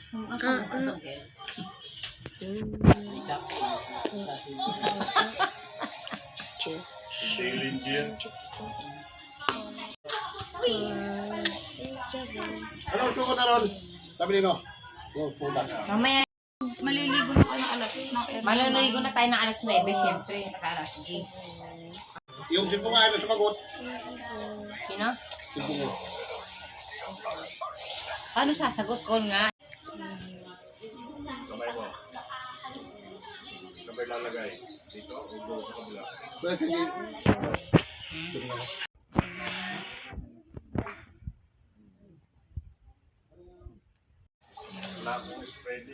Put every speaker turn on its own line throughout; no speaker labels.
Ano gusto mo na ron? Sabi nino. Puta.
Mamaya, maliligo na kayo ng alas. Maliligo na tayo ng alas 9, siyempre. Naka-alas 10.
Yung sipong nga na sumagot.
Sino?
Sipong.
Paano sasagot ko nga?
Kamay mo. Sabay lalagay. Dito o doon sa kabila.
Pwede sige.
Lock is ready.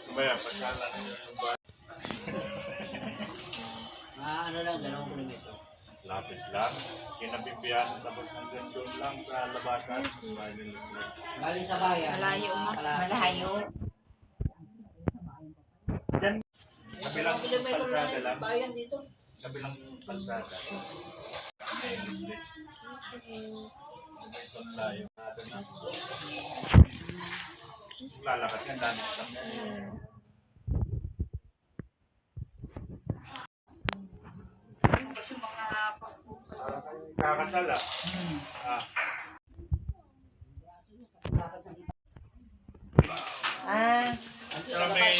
Kamaya, pasyalan nyo yung ba?
Ano lang, 2 kilometro.
Lapit lang. Kinabibiyan tapos hanggang doon lang sa labasan.
Galing sa bayan.
Malayo ma. Malayo.
Diyan. Kabilang kalsada lang.
Bayan dito.
Kabilang kalsada. Hindi. Ito tayo. Lalakas yan dami sa kakasal ah.
Ah.
Kami